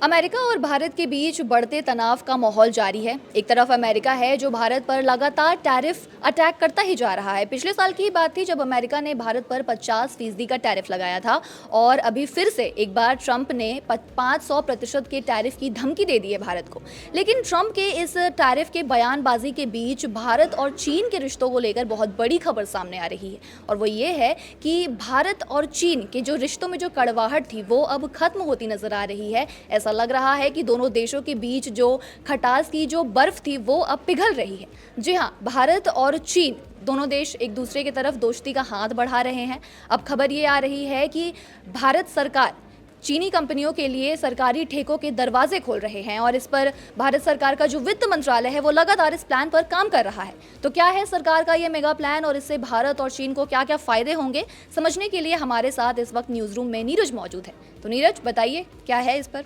America और भारत के बीच बढ़ते तनाव का माहौल जारी है। एक तरफ अमेरिका है जो भारत पर लगातार टैरिफ अटैक करता ही जा रहा है। पिछले साल की ही बात थी जब अमेरिका ने भारत पर 50% का टैरिफ लगाया था और अभी फिर से एक बार ट्रंप ने 500% के टैरिफ की धमकी दे दी है भारत को। लेकिन ट्रंप के इस टैरिफ के बयानबाजी के बीच भारत और चीन के रिश्तों को लेकर बहुत बड़ी खबर सामने आ रही है और वो ये है कि भारत और चीन के जो रिश्तों में जो कड़वाहट थी वो अब खत्म होती नजर आ रही है। ऐसा लग रहा है कि दोनों देशों के बीच जो खटास की जो बर्फ थी वो अब पिघल रही है। जी हाँ, भारत और चीन दोनों देश एक दूसरे की तरफ दोस्ती का हाथ बढ़ा रहे हैं। अब खबर ये आ रही है कि भारत सरकार चीनी कंपनियों के लिए सरकारी ठेकों के दरवाजे खोल रहे हैं और इस पर भारत सरकार का जो वित्त मंत्रालय है वो लगातार इस प्लान पर काम कर रहा है। तो क्या है सरकार का ये मेगा प्लान और इससे भारत और चीन को क्या क्या फायदे होंगे, समझने के लिए हमारे साथ इस वक्त न्यूज़ रूम में नीरज मौजूद है। तो नीरज, बताइए क्या है इस पर।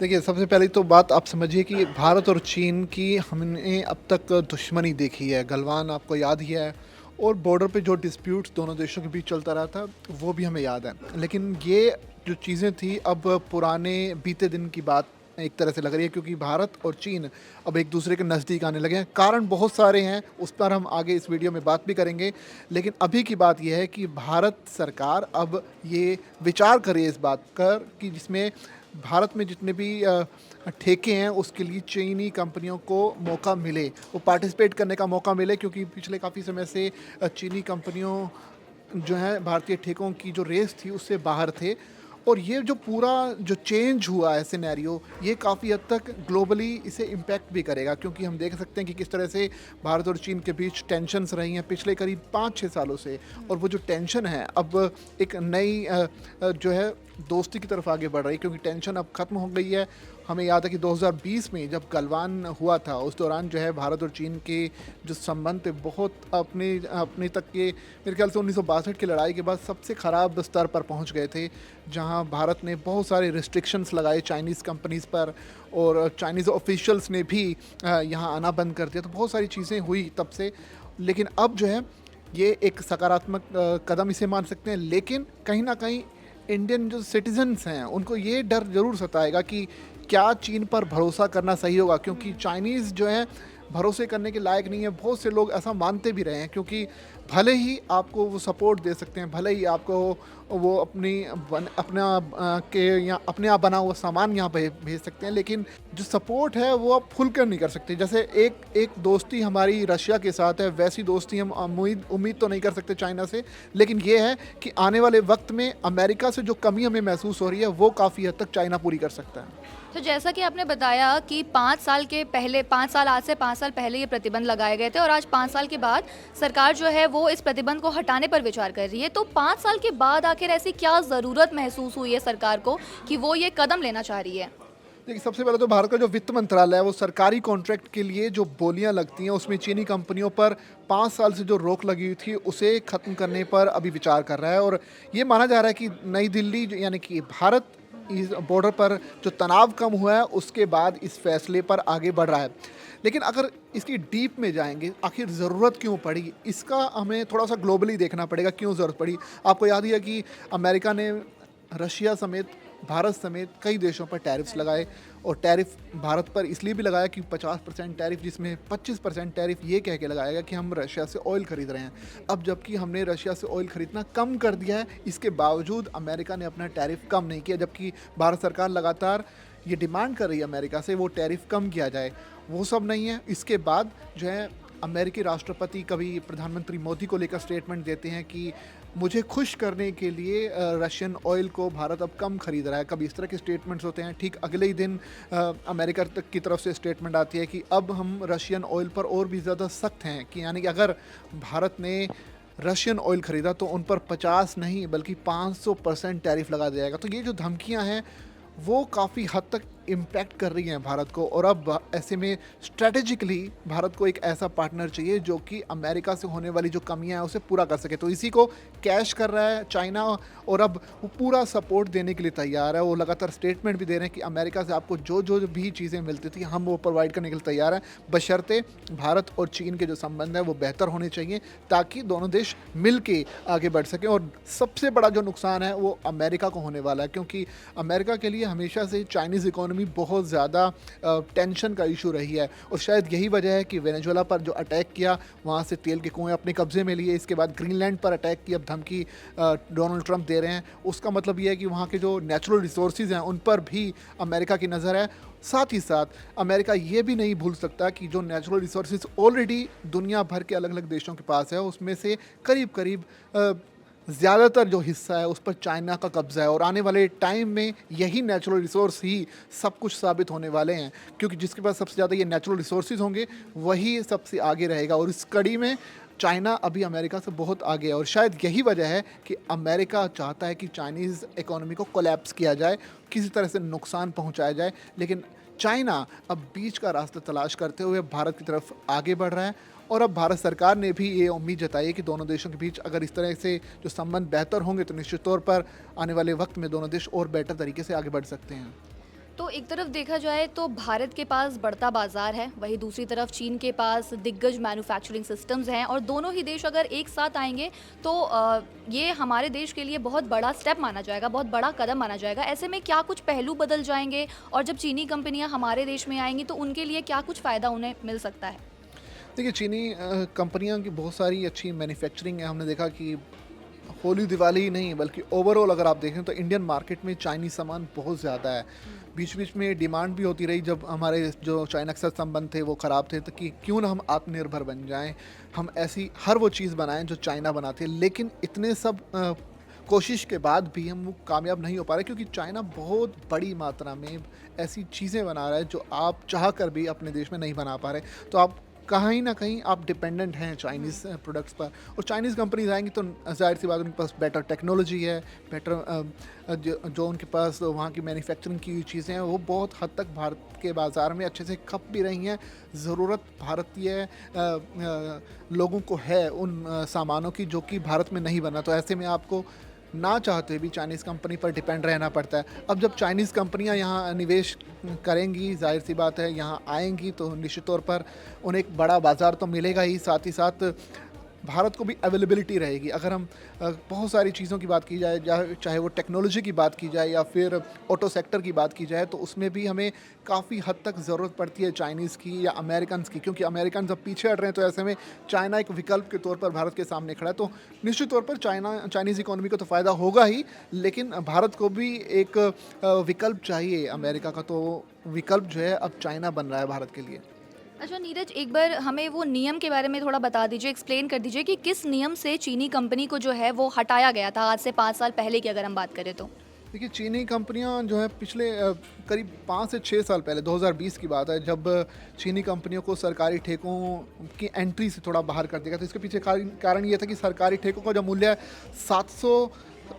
देखिए, सबसे पहले तो बात आप समझिए कि भारत और चीन की हमने अब तक दुश्मनी देखी है। गलवान आपको याद ही है, और बॉर्डर पे जो डिस्प्यूट्स दोनों देशों के बीच चलता रहा था वो भी हमें याद है। लेकिन ये जो चीज़ें थी अब पुराने बीते दिन की बात एक तरह से लग रही है, क्योंकि भारत और चीन अब एक दूसरे के नज़दीक आने लगे हैं। कारण बहुत सारे हैं, उस पर हम आगे इस वीडियो में बात भी करेंगे। लेकिन अभी की बात यह है कि भारत सरकार अब ये विचार करे इस बात कर कि जिसमें भारत में जितने भी ठेके हैं उसके लिए चीनी कंपनियों को मौका मिले, वो पार्टिसिपेट करने का मौका मिले, क्योंकि पिछले काफ़ी समय से चीनी कंपनियों जो है भारतीय ठेकों की जो रेस थी उससे बाहर थे। और ये जो पूरा जो चेंज हुआ है सिनेरियो, ये काफ़ी हद तक ग्लोबली इसे इम्पैक्ट भी करेगा, क्योंकि हम देख सकते हैं कि किस तरह से भारत और चीन के बीच टेंशन्स रही हैं पिछले करीब 5-6 सालों से। और वो जो टेंशन है अब एक नई जो है दोस्ती की तरफ आगे बढ़ रही है, क्योंकि टेंशन अब ख़त्म हो गई है। हमें याद है कि 2020 में जब गलवान हुआ था उस दौरान जो है भारत और चीन के जो संबंध थे बहुत अपने तक के, मेरे ख्याल से 1962 की लड़ाई के बाद सबसे ख़राब स्तर पर पहुंच गए थे, जहां भारत ने बहुत सारे रिस्ट्रिक्शंस लगाए चाइनीज़ कंपनीज़ पर और चाइनीज़ ऑफिशियल्स ने भी यहां आना बंद कर दिया। तो बहुत सारी चीज़ें हुई तब से। लेकिन अब जो है ये एक सकारात्मक कदम इसे मान सकते हैं। लेकिन कहीं ना कहीं इंडियन जो सिटीजन्स हैं उनको ये डर ज़रूर सताएगा कि क्या चीन पर भरोसा करना सही होगा, क्योंकि चाइनीज़ जो है भरोसे करने के लायक नहीं है। बहुत से लोग ऐसा मानते भी रहे हैं, क्योंकि भले ही आपको वो सपोर्ट दे सकते हैं, भले ही आपको वो अपने आप बना हुआ सामान यहाँ पे भेज सकते हैं, लेकिन जो सपोर्ट है वो आप खुलकर नहीं कर सकते। जैसे एक दोस्ती हमारी रशिया के साथ है, वैसी दोस्ती हम उम्मीद तो नहीं कर सकते चाइना से। लेकिन ये है कि आने वाले वक्त में अमेरिका से जो कमी हमें महसूस हो रही है वो काफ़ी हद तक चाइना पूरी कर सकता है। तो जैसा कि आपने बताया कि 5 साल आज से 5 साल पहले ये प्रतिबंध लगाए गए थे और आज 5 साल के बाद सरकार जो है वो इस प्रतिबंध को हटाने पर विचार कर रही है। तो 5 साल के बाद आखिर ऐसी क्या ज़रूरत महसूस हुई है सरकार को कि वो ये कदम लेना चाह रही है? देखिए, सबसे पहले तो भारत का जो वित्त मंत्रालय है वो सरकारी कॉन्ट्रैक्ट के लिए जो बोलियां लगती हैं उसमें चीनी कंपनियों पर 5 साल से जो रोक लगी हुई थी उसे ख़त्म करने पर अभी विचार कर रहा है। और ये माना जा रहा है कि नई दिल्ली यानी कि भारत इस बॉर्डर पर जो तनाव कम हुआ है उसके बाद इस फैसले पर आगे बढ़ रहा है। लेकिन अगर इसकी डीप में जाएंगे, आखिर ज़रूरत क्यों पड़ी, इसका हमें थोड़ा सा ग्लोबली देखना पड़ेगा। क्यों ज़रूरत पड़ी? आपको याद ही है कि अमेरिका ने रशिया समेत, भारत समेत कई देशों पर टैरिफ्स लगाए, और टैरिफ भारत पर इसलिए भी लगाया कि 50% टैरिफ, जिसमें 25% टैरिफ ये कह के लगाया गया कि हम रशिया से ऑयल ख़रीद रहे हैं। अब जबकि हमने रशिया से ऑयल ख़रीदना कम कर दिया है, इसके बावजूद अमेरिका ने अपना टैरिफ कम नहीं किया, जबकि भारत सरकार लगातार ये डिमांड कर रही है अमेरिका से वो टैरिफ कम किया जाए। वो सब नहीं है। इसके बाद जो है अमेरिकी राष्ट्रपति कभी प्रधानमंत्री मोदी को लेकर स्टेटमेंट देते हैं कि मुझे खुश करने के लिए रशियन ऑयल को भारत अब कम खरीद रहा है। कभी इस तरह के स्टेटमेंट्स होते हैं। ठीक अगले ही दिन अमेरिका तक की तरफ से स्टेटमेंट आती है कि अब हम रशियन ऑयल पर और भी ज़्यादा सख्त हैं, कि यानी कि अगर भारत ने रशियन ऑयल ख़रीदा तो उन पर 50 नहीं बल्कि 500% टैरिफ लगा दिया जाएगा। तो ये जो धमकियाँ हैं वो काफ़ी हद तक इम्पैक्ट कर रही हैं भारत को। और अब ऐसे में स्ट्रेटेजिकली भारत को एक ऐसा पार्टनर चाहिए जो कि अमेरिका से होने वाली जो कमियां हैं उसे पूरा कर सके। तो इसी को कैश कर रहा है चाइना, और अब वो पूरा सपोर्ट देने के लिए तैयार है। वो लगातार स्टेटमेंट भी दे रहे हैं कि अमेरिका से आपको जो जो भी चीज़ें मिलती थी हम वो प्रोवाइड करने के लिए तैयार हैं, बशर्ते भारत और चीन के जो संबंध है वो बेहतर होने चाहिए, ताकि दोनों देश मिल के आगे बढ़ सकें। और सबसे बड़ा जो नुकसान है वो अमेरिका को होने वाला है, क्योंकि अमेरिका के लिए हमेशा से चाइनीज़ इकोनॉमी इकोनॉमी बहुत ज़्यादा टेंशन का इशू रही है, और शायद यही वजह है कि वेनेजुएला पर जो अटैक किया, वहाँ से तेल के कुएँ अपने कब्ज़े में लिए, इसके बाद ग्रीनलैंड पर अटैक की अब धमकी डोनाल्ड ट्रंप दे रहे हैं। उसका मतलब ये है कि वहाँ के जो नेचुरल रिसोर्सेज हैं उन पर भी अमेरिका की नज़र है। साथ ही साथ अमेरिका ये भी नहीं भूल सकता कि जो नेचुरल रिसोर्सेज ऑलरेडी दुनिया भर के अलग अलग देशों के पास है, उसमें से करीब करीब ज़्यादातर जो हिस्सा है उस पर चाइना का कब्ज़ा है, और आने वाले टाइम में यही नेचुरल रिसोर्स ही सब कुछ साबित होने वाले हैं, क्योंकि जिसके पास सबसे ज़्यादा ये नेचुरल रिसोर्सेज होंगे वही सबसे आगे रहेगा। और इस कड़ी में चाइना अभी अमेरिका से बहुत आगे है, और शायद यही वजह है कि अमेरिका चाहता है कि चाइनीज़ इकोनॉमी को कोलैप्स किया जाए, किसी तरह से नुकसान पहुंचाया जाए। लेकिन चाइना अब बीच का रास्ता तलाश करते हुए भारत की तरफ आगे बढ़ रहा है, और अब भारत सरकार ने भी ये उम्मीद जताई है कि दोनों देशों के बीच अगर इस तरह से जो संबंध बेहतर होंगे तो निश्चित तौर पर आने वाले वक्त में दोनों देश और बेहतर तरीके से आगे बढ़ सकते हैं। तो एक तरफ देखा जाए तो भारत के पास बढ़ता बाजार है, वहीं दूसरी तरफ चीन के पास दिग्गज मैन्युफैक्चरिंग सिस्टम्स हैं, और दोनों ही देश अगर एक साथ आएंगे तो ये हमारे देश के लिए बहुत बड़ा स्टेप माना जाएगा, बहुत बड़ा कदम माना जाएगा। ऐसे में क्या कुछ पहलू बदल जाएंगे, और जब चीनी कंपनियां हमारे देश में आएंगी तो उनके लिए क्या कुछ फ़ायदा उन्हें मिल सकता है? देखिए, चीनी कंपनियां की बहुत सारी अच्छी मैन्युफैक्चरिंग है। हमने देखा कि होली दिवाली ही नहीं बल्कि ओवरऑल अगर आप देखें तो इंडियन मार्केट में चाइनीज़ सामान बहुत ज़्यादा है। बीच बीच में डिमांड भी होती रही, जब हमारे जो चाइना के साथ संबंध थे वो ख़राब थे, तो कि क्यों ना हम आत्मनिर्भर बन जाएं, हम ऐसी हर वो चीज़ बनाएं जो चाइना बनाती है। लेकिन इतने सब कोशिश के बाद भी हम वो कामयाब नहीं हो पा रहे, क्योंकि चाइना बहुत बड़ी मात्रा में ऐसी चीज़ें बना रहा है जो आप चाह कर भी अपने देश में नहीं बना पा रहे। तो आप कहीं ना कहीं आप डिपेंडेंट हैं चाइनीज़ प्रोडक्ट्स पर, और चाइनीज़ कंपनीज आएंगी तो जाहिर सी बात उनके पास बेटर टेक्नोलॉजी है, बेटर जो उनके पास वहाँ की मैन्युफैक्चरिंग की हुई चीज़ें हैं वो बहुत हद तक भारत के बाज़ार में अच्छे से खप भी रही हैं। ज़रूरत भारतीय लोगों को है उन सामानों की जो कि भारत में नहीं बना, तो ऐसे में आपको ना चाहते भी चाइनीज़ कंपनी पर डिपेंड रहना पड़ता है। अब जब चाइनीज़ कंपनियां यहाँ निवेश करेंगी, जाहिर सी बात है यहाँ आएंगी, तो निश्चित तौर पर उन्हें एक बड़ा बाज़ार तो मिलेगा ही, साथ ही साथ भारत को भी अवेलेबिलिटी रहेगी। अगर हम बहुत सारी चीज़ों की बात की जाए, चाहे वो टेक्नोलॉजी की बात की जाए या फिर ऑटो सेक्टर की बात की जाए, तो उसमें भी हमें काफ़ी हद तक ज़रूरत पड़ती है चाइनीज़ की या अमेरिकन की, क्योंकि अमेरिकन अब पीछे हट रहे हैं। तो ऐसे में चाइना एक विकल्प के तौर पर भारत के सामने खड़ा है। तो निश्चित तौर पर चाइनीज़ इकोनॉमी को तो फ़ायदा होगा ही, लेकिन भारत को भी एक विकल्प चाहिए अमेरिका का, तो विकल्प जो है अब चाइना बन रहा है भारत के लिए। अच्छा नीरज, एक बार हमें वो नियम के बारे में थोड़ा बता दीजिए, एक्सप्लेन कर दीजिए कि किस नियम से चीनी कंपनी को जो है वो हटाया गया था आज से 5 साल पहले की अगर हम बात करें तो? देखिए, चीनी कंपनियां जो है पिछले करीब 5 से 6 साल पहले 2020 की बात है, जब चीनी कंपनियों को सरकारी ठेकों की एंट्री से थोड़ा बाहर कर दिया गया। तो इसके पीछे कारण ये था कि सरकारी ठेकों का जो मूल्य है 700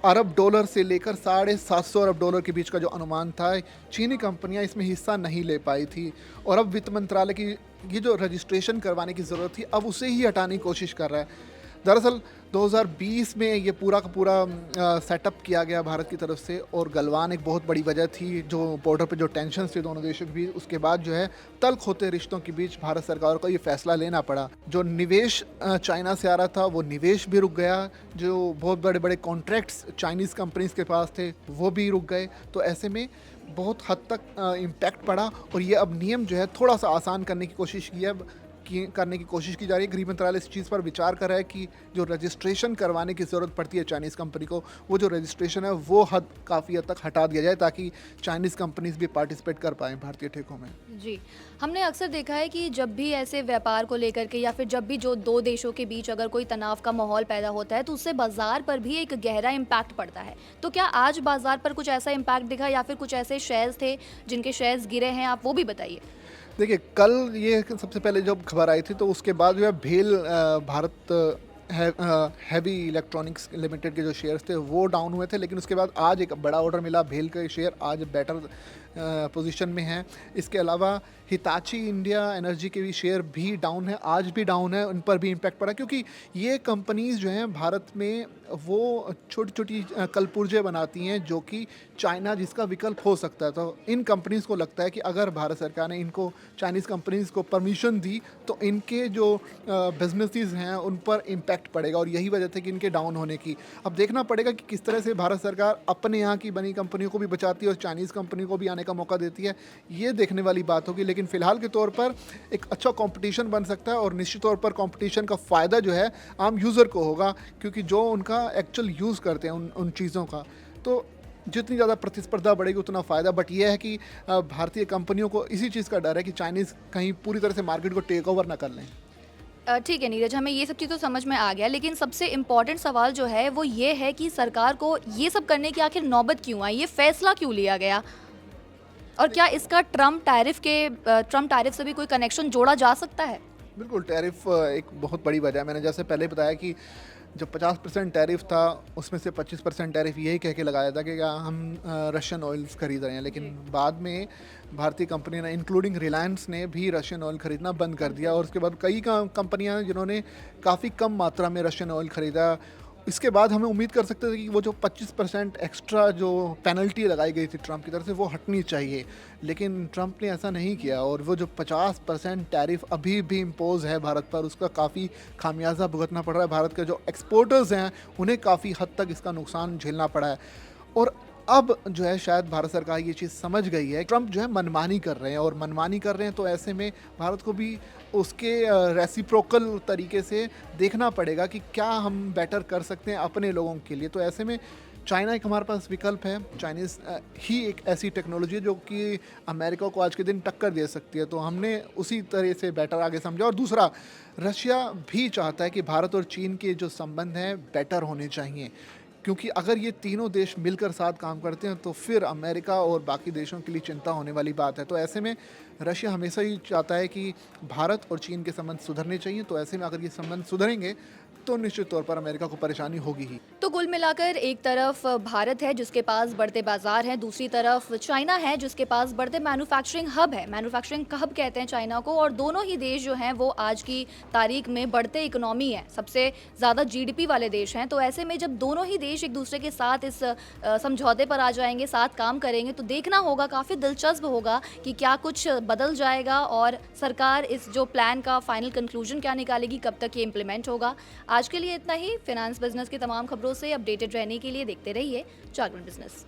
अरब डॉलर से लेकर $750 के बीच का जो अनुमान था, चीनी कंपनियां इसमें हिस्सा नहीं ले पाई थी। और अब वित्त मंत्रालय की ये जो रजिस्ट्रेशन करवाने की ज़रूरत थी, अब उसे ही हटाने की कोशिश कर रहा है। दरअसल 2020 में ये पूरा का पूरा सेटअप किया गया भारत की तरफ से, और गलवान एक बहुत बड़ी वजह थी, जो बॉर्डर पे जो टेंशन थे दोनों देशों के बीच। उसके बाद जो है तल्ख होते रिश्तों के बीच भारत सरकार को ये फैसला लेना पड़ा। जो निवेश चाइना से आ रहा था वो निवेश भी रुक गया, जो बहुत बड़े बड़े कॉन्ट्रैक्ट्स चाइनीज़ कंपनीज के पास थे वो भी रुक गए। तो ऐसे में बहुत हद तक इम्पैक्ट पड़ा, और ये अब नियम जो है थोड़ा सा आसान करने की कोशिश करने की कोशिश की जा रही है। गृह मंत्रालय इस चीज़ पर विचार कर रहा है कि जो रजिस्ट्रेशन करवाने की ज़रूरत पड़ती है चाइनीज़ कंपनी को, वो जो रजिस्ट्रेशन है वो काफ़ी हद तक हटा दिया जाए, ताकि चाइनीज़ कंपनीज भी पार्टिसिपेट कर पाएँ भारतीय ठेकों में। जी, हमने अक्सर देखा है कि जब भी ऐसे व्यापार को लेकर के या फिर जब भी जो दो देशों के बीच अगर कोई तनाव का माहौल पैदा होता है तो उससे बाजार पर भी एक गहरा इम्पैक्ट पड़ता है। तो क्या आज बाजार पर कुछ ऐसा इम्पैक्ट दिखा, या फिर कुछ ऐसे शेयर्स थे जिनके शेयर्स गिरे हैं, आप वो भी बताइए? देखिए, कल ये सबसे पहले जब खबर आई थी, तो उसके बाद जो है भेल भारत हैवी इलेक्ट्रॉनिक्स लिमिटेड के जो शेयर्स थे वो डाउन हुए थे। लेकिन उसके बाद आज एक बड़ा ऑर्डर मिला, भेल के शेयर आज बेटर पोजीशन में है। इसके अलावा हिताची इंडिया एनर्जी के भी शेयर भी डाउन है, आज भी डाउन है, उन पर भी इम्पैक्ट पड़ा, क्योंकि ये कंपनीज जो हैं भारत में वो छोटी छोटी कलपुर्जे बनाती हैं जो कि चाइना जिसका विकल्प हो सकता है। तो इन कंपनीज़ को लगता है कि अगर भारत सरकार ने इनको चाइनीज़ कंपनीज़ को परमिशन दी तो इनके जो बिजनेसेस हैं उन पर इम्पैक्ट इम्पैक्ट पड़ेगा और यही वजह थी कि इनके डाउन होने की। अब देखना पड़ेगा कि किस तरह से भारत सरकार अपने यहाँ की बनी कंपनियों को भी बचाती है और चाइनीज़ कंपनियों को भी आने का मौका देती है, ये देखने वाली बात होगी। लेकिन फ़िलहाल के तौर पर एक अच्छा कॉम्पिटिशन बन सकता है और निश्चित तौर पर कॉम्पिटिशन का फ़ायदा जो है आम यूज़र को होगा, क्योंकि जो उनका एक्चुअल यूज़ करते हैं उन चीज़ों का, तो जितनी ज़्यादा प्रतिस्पर्धा बढ़ेगी उतना फ़ायदा। बट ये है कि भारतीय कंपनियों को इसी चीज़ का डर है कि चाइनीज़ कहीं पूरी तरह से मार्केट को टेक ओवर ना कर लें। ठीक है नीरज, हमें ये सब चीज़ तो समझ में आ गया, लेकिन सबसे इम्पोर्टेंट सवाल जो है वो ये है कि सरकार को ये सब करने की आखिर नौबत क्यों आई, ये फैसला क्यों लिया गया, और क्या इसका ट्रम्प टैरिफ से भी कोई कनेक्शन जोड़ा जा सकता है? बिल्कुल, टैरिफ एक बहुत बड़ी वजह है। मैंने जैसे पहले बताया कि जब 50% टैरिफ था, उसमें से 25% टैरिफ यही कह के लगाया था कि हम रशियन ऑयल्स खरीद रहे हैं, लेकिन बाद में भारतीय कंपनी ने इंक्लूडिंग रिलायंस ने भी रशियन ऑयल खरीदना बंद कर दिया और उसके बाद कई कंपनियां हैं जिन्होंने काफ़ी कम मात्रा में रशियन ऑयल खरीदा। इसके बाद हमें उम्मीद कर सकते थे कि वो जो 25% एक्स्ट्रा जो पेनल्टी लगाई गई थी ट्रंप की तरफ से वो हटनी चाहिए, लेकिन ट्रंप ने ऐसा नहीं किया और वो जो 50% टैरिफ अभी भी इम्पोज है भारत पर, उसका काफ़ी खामियाजा भुगतना पड़ रहा है। भारत के जो एक्सपोर्टर्स हैं उन्हें काफ़ी हद तक इसका नुकसान झेलना पड़ा है और अब जो है शायद भारत सरकार ये चीज़ समझ गई है। ट्रंप जो है मनमानी कर रहे हैं और मनमानी कर रहे हैं तो ऐसे में भारत को भी उसके रेसिप्रोकल तरीके से देखना पड़ेगा कि क्या हम बेटर कर सकते हैं अपने लोगों के लिए। तो ऐसे में चाइना एक हमारे पास विकल्प है। चाइनीज़ ही एक ऐसी टेक्नोलॉजी है जो कि अमेरिका को आज के दिन टक्कर दे सकती है, तो हमने उसी तरह से बेटर आगे समझा। और दूसरा, रशिया भी चाहता है कि भारत और चीन के जो संबंध हैं बेटर होने चाहिए, क्योंकि अगर ये तीनों देश मिलकर साथ काम करते हैं तो फिर अमेरिका और बाकी देशों के लिए चिंता होने वाली बात है। तो ऐसे में रशिया हमेशा ही चाहता है कि भारत और चीन के संबंध सुधरने चाहिए। तो ऐसे में अगर ये संबंध सुधरेंगे तो निश्चित तौर पर अमेरिका को परेशानी होगी ही। तो कुल मिलाकर एक तरफ भारत है जिसके पास बढ़ते बाजार हैं, दूसरी तरफ चाइना है जिसके पास बढ़ते मैन्युफैक्चरिंग हब है, मैन्युफैक्चरिंग हब कहते हैं चाइना को, और दोनों ही देश जो हैं वो आज की तारीख में बढ़ते इकोनॉमी है, सबसे ज़्यादा जीडीपी वाले देश हैं। तो ऐसे में जब दोनों ही देश एक दूसरे के साथ इस समझौते पर आ जाएंगे, साथ काम करेंगे, तो देखना होगा, काफ़ी दिलचस्प होगा कि क्या कुछ बदल जाएगा और सरकार इस जो प्लान का फाइनल कंक्लूजन क्या निकालेगी, कब तक ये इम्प्लीमेंट होगा। आज के लिए इतना ही। फिनांस बिजनेस की तमाम खबरों से अपडेटेड रहने के लिए देखते रहिए जागरण बिजनेस।